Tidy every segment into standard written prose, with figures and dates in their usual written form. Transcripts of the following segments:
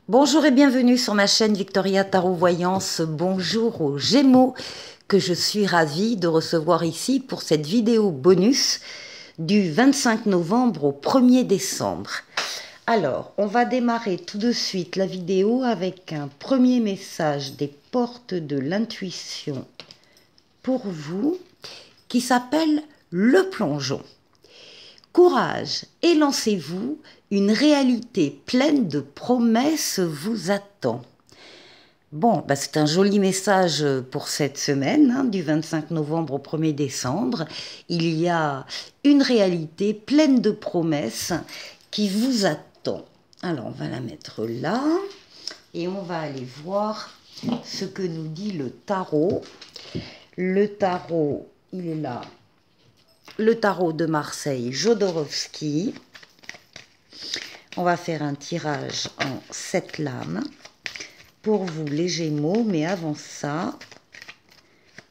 Bonjour et bienvenue sur ma chaîne Victoria Tarot Voyance. Bonjour aux Gémeaux que je suis ravie de recevoir ici pour cette vidéo bonus du 25 novembre au 1er décembre. Alors, on va démarrer tout de suite la vidéo avec un premier message des portes de l'intuition pour vous qui s'appelle le plongeon. Courage et lancez-vous, une réalité pleine de promesses vous attend. Bon, c'est un joli message pour cette semaine, du 25 novembre au 1er décembre. Il y a une réalité pleine de promesses qui vous attend. Alors, on va la mettre là et on va aller voir ce que nous dit le tarot. Le tarot, il est là. Le tarot de Marseille, Jodorowsky. On va faire un tirage en 7 lames pour vous les Gémeaux, mais avant ça,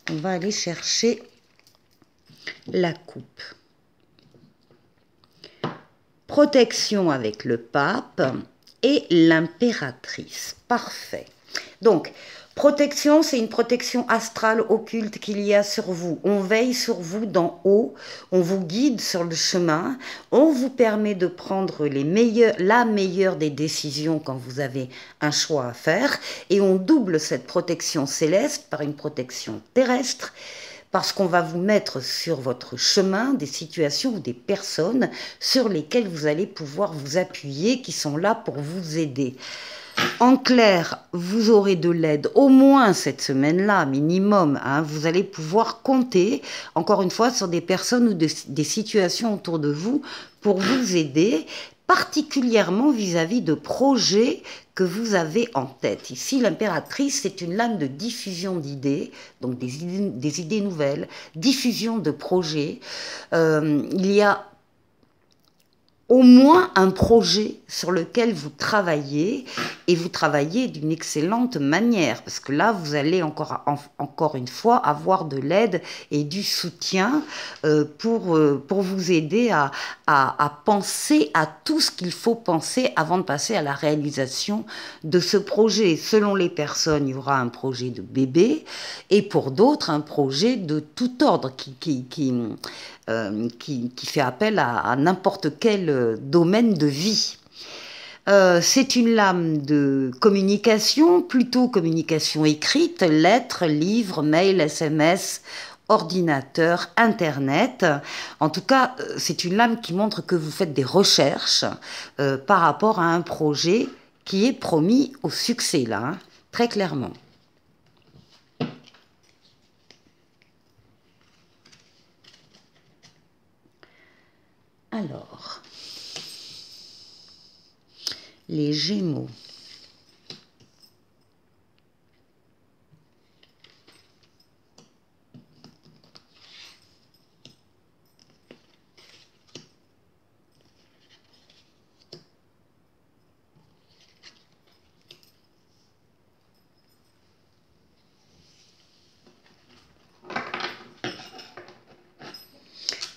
on va aller chercher la coupe. Protection avec le pape et l'impératrice. Parfait. Donc, protection, c'est une protection astrale occulte qu'il y a sur vous. On veille sur vous d'en haut, on vous guide sur le chemin, on vous permet de prendre la meilleure des décisions quand vous avez un choix à faire, et on double cette protection céleste par une protection terrestre, parce qu'on va vous mettre sur votre chemin des situations ou des personnes sur lesquelles vous allez pouvoir vous appuyer, qui sont là pour vous aider. En clair, vous aurez de l'aide au moins cette semaine-là, minimum. Vous allez pouvoir compter, encore une fois, sur des personnes ou des situations autour de vous pour vous aider, particulièrement vis-à-vis de projets que vous avez en tête. Ici, l'impératrice, c'est une lame de diffusion d'idées, donc des idées nouvelles, diffusion de projets. Il y a au moins un projet sur lequel vous travaillez, et vous travaillez d'une excellente manière, parce que là, vous allez encore une fois avoir de l'aide et du soutien pour vous aider à penser à tout ce qu'il faut penser avant de passer à la réalisation de ce projet. Selon les personnes, il y aura un projet de bébé, et pour d'autres, un projet de tout ordre qui fait appel à n'importe quel domaine de vie. C'est une lame de communication, plutôt communication écrite, lettres, livres, mails, SMS, ordinateur, Internet. En tout cas, c'est une lame qui montre que vous faites des recherches par rapport à un projet qui est promis au succès, là, très clairement. Alors, les Gémeaux.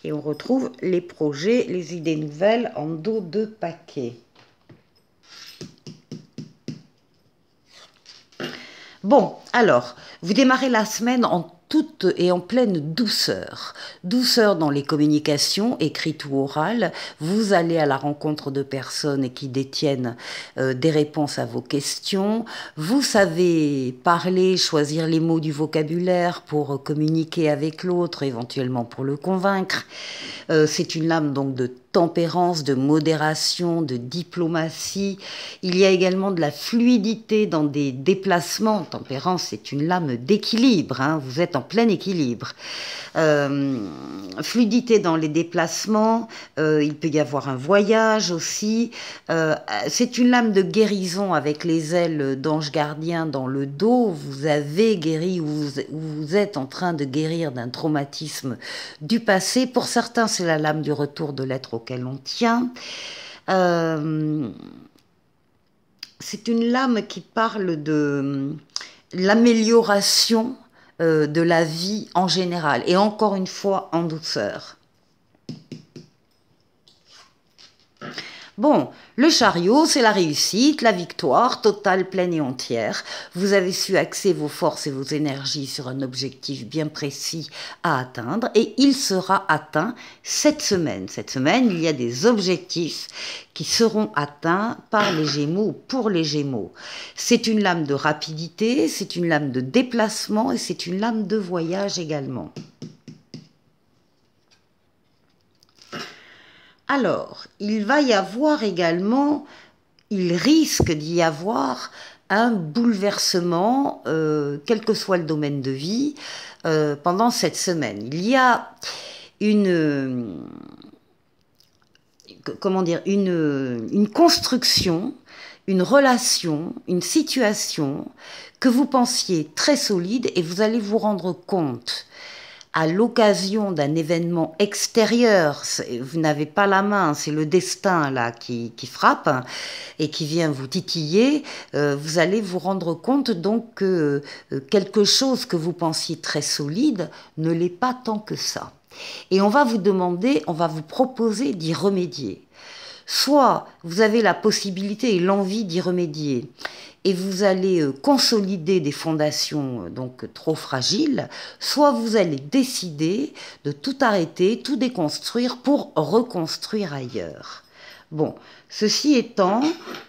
Et on retrouve les projets, les idées nouvelles en dos de paquet. Bon, alors, vous démarrez la semaine en toute et en pleine douceur. Douceur dans les communications, écrites ou orales. Vous allez à la rencontre de personnes qui détiennent des réponses à vos questions. Vous savez parler, choisir les mots du vocabulaire pour communiquer avec l'autre, éventuellement pour le convaincre. C'est une lame donc de tempérance, de modération, de diplomatie. Il y a également de la fluidité dans des déplacements. Tempérance, c'est une lame d'équilibre, vous êtes en plein équilibre. Fluidité dans les déplacements, il peut y avoir un voyage aussi. C'est une lame de guérison avec les ailes d'ange gardien dans le dos. Vous avez guéri ou vous êtes en train de guérir d'un traumatisme du passé. Pour certains, c'est la lame du retour de l'être auquel on tient. C'est une lame qui parle de l'amélioration de la vie en général, et encore une fois en douceur. Bon, le chariot, c'est la réussite, la victoire totale, pleine et entière. Vous avez su axer vos forces et vos énergies sur un objectif bien précis à atteindre et il sera atteint cette semaine. Cette semaine, il y a des objectifs qui seront atteints par les Gémeaux ou pour les Gémeaux. C'est une lame de rapidité, c'est une lame de déplacement et c'est une lame de voyage également. Alors, il va y avoir également, il risque d'y avoir un bouleversement, quel que soit le domaine de vie, pendant cette semaine. Il y a une construction, une relation, une situation que vous pensiez très solide et vous allez vous rendre compte à l'occasion d'un événement extérieur, vous n'avez pas la main, c'est le destin là qui frappe et qui vient vous titiller, vous allez vous rendre compte donc que quelque chose que vous pensiez très solide ne l'est pas tant que ça. Et on va vous demander, on va vous proposer d'y remédier. Soit vous avez la possibilité et l'envie d'y remédier et vous allez consolider des fondations donc trop fragiles, soit vous allez décider de tout arrêter, tout déconstruire pour reconstruire ailleurs. Bon, ceci étant,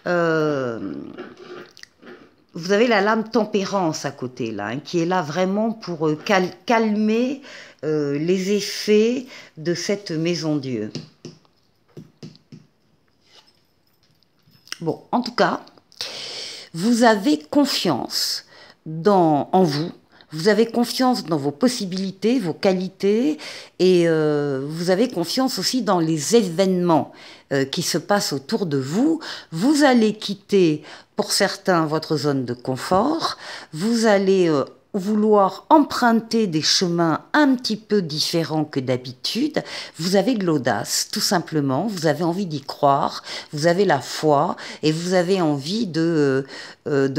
vous avez la lame tempérance à côté là, qui est là vraiment pour calmer les effets de cette maison Dieu. Bon, en tout cas, vous avez confiance en vous, vous avez confiance dans vos possibilités, vos qualités, et vous avez confiance aussi dans les événements qui se passent autour de vous. Vous allez quitter, pour certains, votre zone de confort, vous allez vouloir emprunter des chemins un petit peu différents que d'habitude, vous avez de l'audace, tout simplement, vous avez envie d'y croire, vous avez la foi et vous avez envie de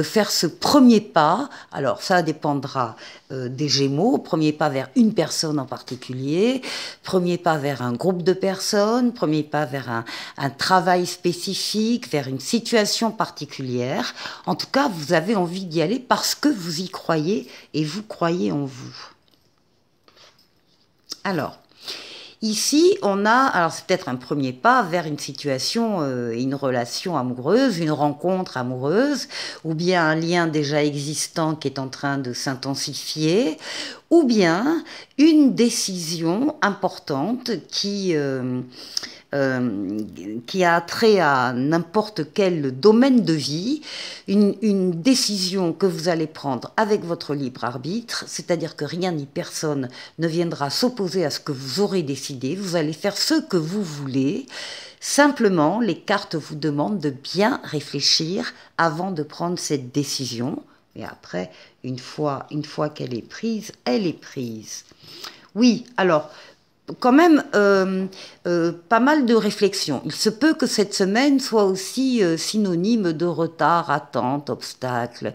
faire ce premier pas. Alors ça dépendra des Gémeaux, premier pas vers une personne en particulier, premier pas vers un groupe de personnes, premier pas vers un travail spécifique, vers une situation particulière. En tout cas, vous avez envie d'y aller parce que vous y croyez et vous croyez en vous. Alors, ici, on a, alors c'est peut-être un premier pas vers une situation, une relation amoureuse, une rencontre amoureuse, ou bien un lien déjà existant qui est en train de s'intensifier, ou bien une décision importante qui a trait à n'importe quel domaine de vie, une décision que vous allez prendre avec votre libre arbitre, c'est-à-dire que rien ni personne ne viendra s'opposer à ce que vous aurez décidé, vous allez faire ce que vous voulez. Simplement, les cartes vous demandent de bien réfléchir avant de prendre cette décision. Et après, une fois qu'elle est prise, elle est prise. Oui, alors, quand même pas mal de réflexions. Il se peut que cette semaine soit aussi synonyme de retard, attente, obstacle.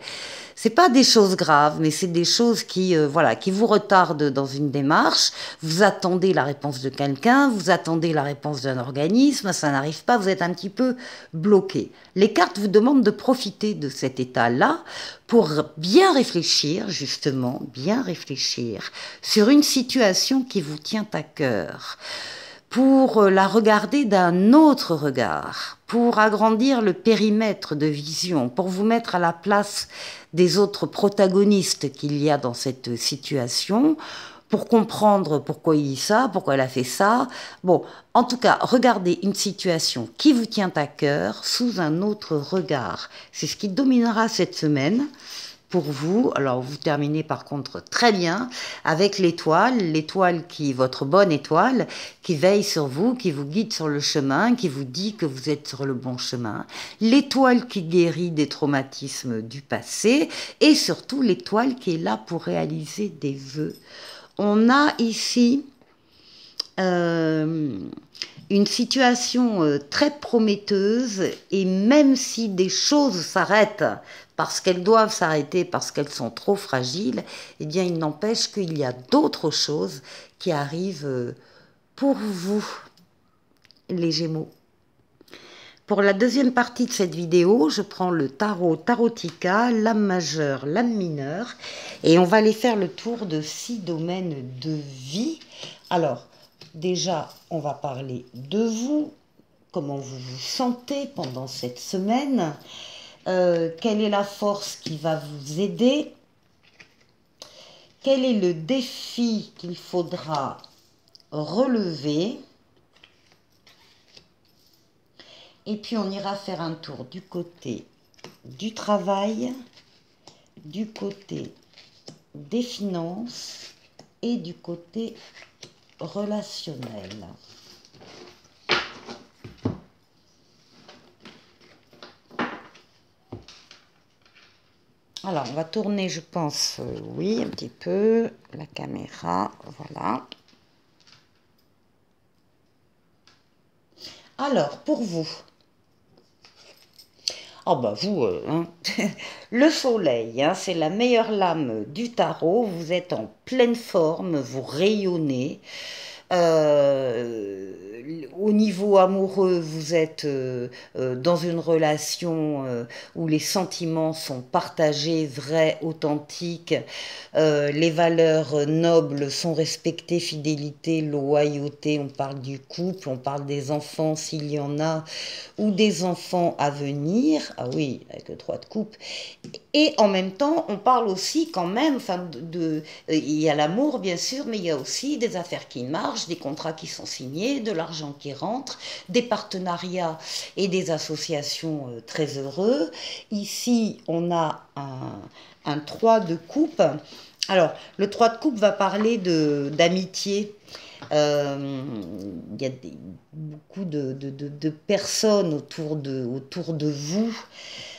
C'est pas des choses graves, mais c'est des choses qui vous retardent dans une démarche. Vous attendez la réponse de quelqu'un, vous attendez la réponse d'un organisme, ça n'arrive pas, vous êtes un petit peu bloqué. Les cartes vous demandent de profiter de cet état-là pour bien réfléchir, justement, bien réfléchir sur une situation qui vous tient à cœur, pour la regarder d'un autre regard, pour agrandir le périmètre de vision, pour vous mettre à la place des autres protagonistes qu'il y a dans cette situation, pour comprendre pourquoi il dit ça, pourquoi elle a fait ça. Bon, en tout cas, regardez une situation qui vous tient à cœur sous un autre regard. C'est ce qui dominera cette semaine pour vous. Alors, vous terminez par contre très bien avec l'étoile qui, votre bonne étoile, qui veille sur vous, qui vous guide sur le chemin, qui vous dit que vous êtes sur le bon chemin. L'étoile qui guérit des traumatismes du passé et surtout l'étoile qui est là pour réaliser des vœux. On a ici une situation très prometteuse et même si des choses s'arrêtent parce qu'elles doivent s'arrêter, parce qu'elles sont trop fragiles, eh bien il n'empêche qu'il y a d'autres choses qui arrivent pour vous, les Gémeaux. Pour la deuxième partie de cette vidéo, je prends le tarot Tarotica, l'âme majeure, l'âme mineure, et on va aller faire le tour de 6 domaines de vie. Alors, déjà, on va parler de vous, comment vous vous sentez pendant cette semaine, quelle est la force qui va vous aider, quel est le défi qu'il faudra relever. Et puis on ira faire un tour du côté du travail, du côté des finances et du côté relationnel. Alors, on va tourner, je pense, oui, un petit peu, la caméra, voilà. Alors, pour vous, oh bah vous, hein. Le soleil, hein, c'est la meilleure lame du tarot, vous êtes en pleine forme, vous rayonnez. Au niveau amoureux, vous êtes dans une relation où les sentiments sont partagés, vrais, authentiques, les valeurs nobles sont respectées, fidélité, loyauté, on parle du couple, on parle des enfants s'il y en a, ou des enfants à venir, ah oui, avec le 3 de coupe, et en même temps, on parle aussi quand même, enfin, il y a l'amour bien sûr, mais il y a aussi des affaires qui marchent, des contrats qui sont signés, de l'argent qui rentre, des partenariats et des associations très heureux. Ici, on a un 3 de coupe. Alors, le 3 de coupe va parler d'amitié. Il y a beaucoup de personnes autour de vous.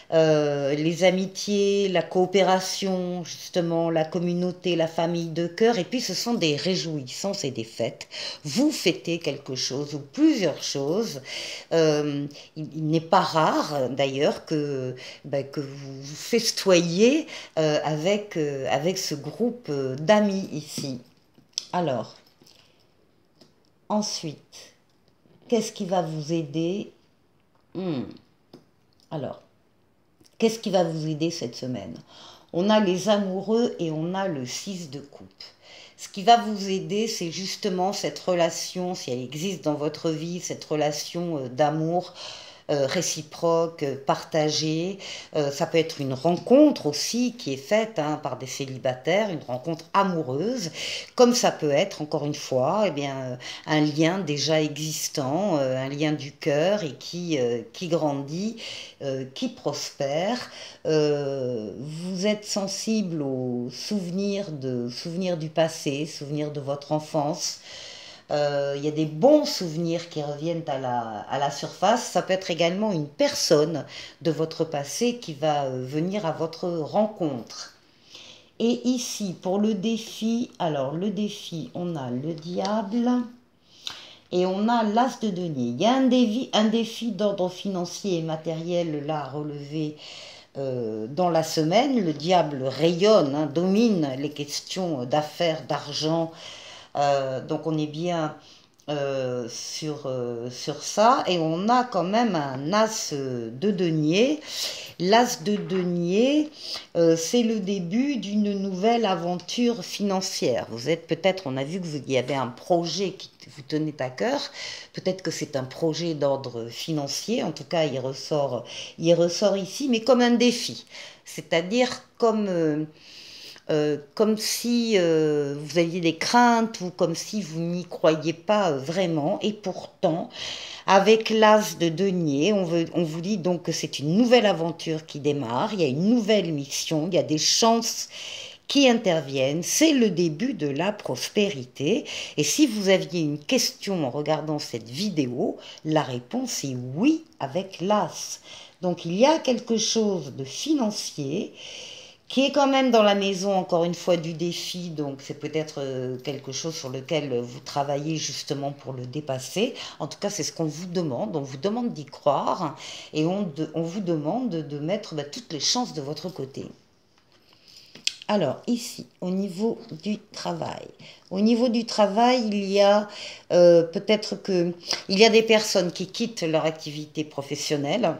Les amitiés, la coopération, justement, la communauté, la famille de cœur, et puis ce sont des réjouissances et des fêtes. Vous fêtez quelque chose ou plusieurs choses. Il n'est pas rare, d'ailleurs, que vous vous festoyiez avec ce groupe d'amis ici. Alors, ensuite, qu'est-ce qui va vous aider? Alors, qu'est-ce qui va vous aider cette semaine? On a les amoureux et on a le 6 de coupe. Ce qui va vous aider, c'est justement cette relation, si elle existe dans votre vie, cette relation d'amour réciproque, partagée. Ça peut être une rencontre aussi qui est faite par des célibataires, une rencontre amoureuse, comme ça peut être, encore une fois, eh bien, un lien déjà existant, un lien du cœur et qui grandit, qui prospère. Vous êtes sensible aux souvenirs du passé, souvenirs de votre enfance. Il y a des bons souvenirs qui reviennent à la surface. Ça peut être également une personne de votre passé qui va venir à votre rencontre. Et ici, pour le défi, alors le défi, on a le diable et on a l'as de denier. Il y a un défi d'ordre financier et matériel là à relever dans la semaine. Le diable rayonne, domine les questions d'affaires, d'argent. Donc on est bien sur ça, et on a quand même un as de denier. L'as de denier, c'est le début d'une nouvelle aventure financière. Vous êtes peut-être, on a vu qu'il y avait un projet qui vous tenait à cœur, peut-être que c'est un projet d'ordre financier, en tout cas il ressort ici, mais comme un défi, c'est-à-dire comme si vous aviez des craintes ou comme si vous n'y croyiez pas vraiment. Et pourtant, avec l'as de denier, on vous dit donc que c'est une nouvelle aventure qui démarre, il y a une nouvelle mission, il y a des chances qui interviennent, c'est le début de la prospérité. Et si vous aviez une question en regardant cette vidéo, la réponse est oui avec l'as. Donc il y a quelque chose de financier qui est quand même dans la maison, encore une fois, du défi. Donc c'est peut-être quelque chose sur lequel vous travaillez justement pour le dépasser. En tout cas, c'est ce qu'on vous demande. On vous demande d'y croire et on vous demande de mettre toutes les chances de votre côté. Alors, ici, au niveau du travail. Au niveau du travail, il y a peut-être que il y a des personnes qui quittent leur activité professionnelle.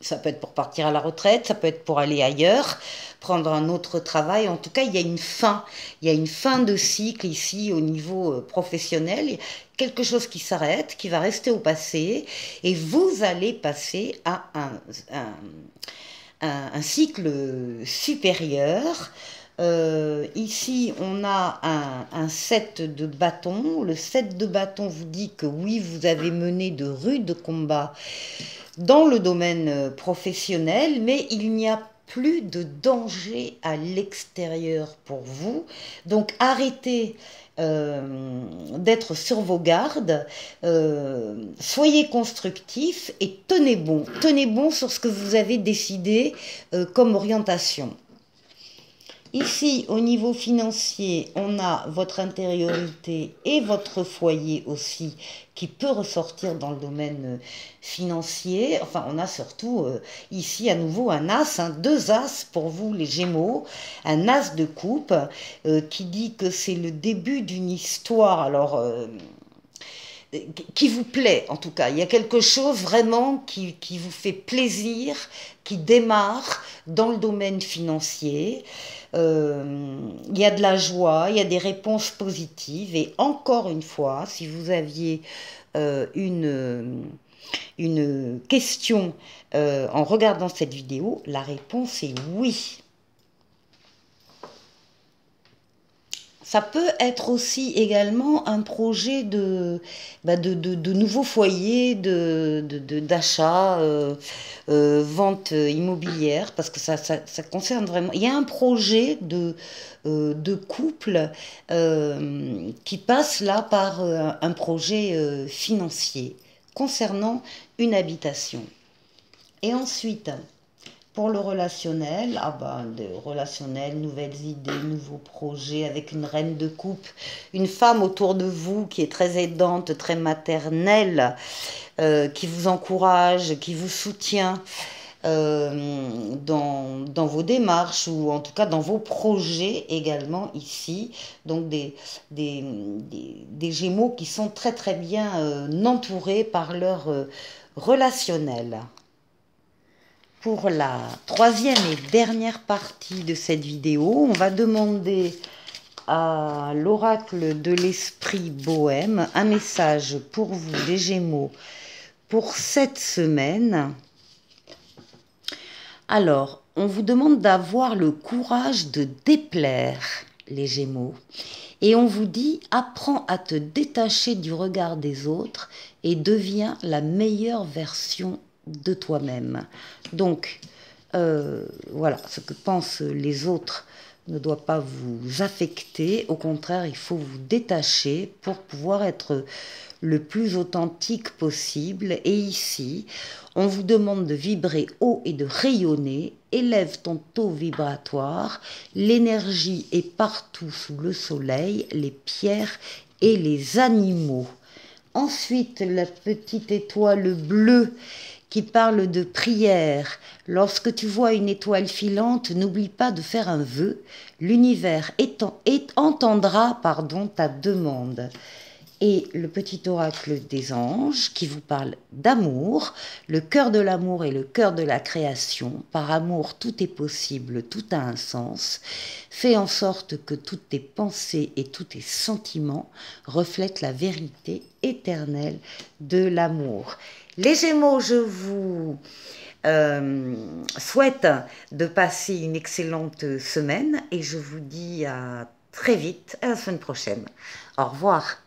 Ça peut être pour partir à la retraite, ça peut être pour aller ailleurs, prendre un autre travail. En tout cas, il y a une fin. Il y a une fin de cycle ici au niveau professionnel. Quelque chose qui s'arrête, qui va rester au passé. Et vous allez passer à un cycle supérieur. Ici, on a un 7 de bâton. Le 7 de bâton vous dit que oui, vous avez mené de rudes combats dans le domaine professionnel, mais il n'y a plus de danger à l'extérieur pour vous. Donc arrêtez d'être sur vos gardes, soyez constructifs et tenez bon sur ce que vous avez décidé comme orientation. Ici, au niveau financier, on a votre intériorité et votre foyer aussi qui peut ressortir dans le domaine financier. Enfin, on a surtout ici à nouveau un as, deux as pour vous les Gémeaux, un as de coupe qui dit que c'est le début d'une histoire. Alors, qui vous plaît en tout cas. Il y a quelque chose vraiment qui vous fait plaisir, qui démarre dans le domaine financier. Il y a de la joie, il y a des réponses positives. Et encore une fois, si vous aviez une question en regardant cette vidéo, la réponse est oui. Ça peut être aussi également un projet de nouveaux foyers, d'achat, vente immobilière, parce que ça concerne vraiment... Il y a un projet de couple qui passe là par un projet financier concernant une habitation. Et ensuite... Pour le relationnel, relationnel, nouvelles idées, nouveaux projets avec une reine de coupe, une femme autour de vous qui est très aidante, très maternelle, qui vous encourage, qui vous soutient dans vos démarches ou en tout cas dans vos projets également ici. Donc des Gémeaux qui sont très très bien entourés par leur relationnel. Pour la troisième et dernière partie de cette vidéo, on va demander à l'oracle de l'esprit bohème un message pour vous, les Gémeaux, pour cette semaine. Alors, on vous demande d'avoir le courage de déplaire, les Gémeaux. Et on vous dit, apprends à te détacher du regard des autres et deviens la meilleure version de toi-même. Donc, voilà, ce que pensent les autres ne doit pas vous affecter. Au contraire, il faut vous détacher pour pouvoir être le plus authentique possible. Et ici, on vous demande de vibrer haut et de rayonner. Élève ton taux vibratoire. L'énergie est partout sous le soleil, les pierres et les animaux. Ensuite, la petite étoile bleue qui parle de prière. Lorsque tu vois une étoile filante, n'oublie pas de faire un vœu. L'univers entendra ta demande. Et le petit oracle des anges qui vous parle d'amour. Le cœur de l'amour est le cœur de la création. Par amour, tout est possible, tout a un sens. Fais en sorte que toutes tes pensées et tous tes sentiments reflètent la vérité éternelle de l'amour. Les Gémeaux, je vous souhaite de passer une excellente semaine et je vous dis à très vite, à la semaine prochaine. Au revoir.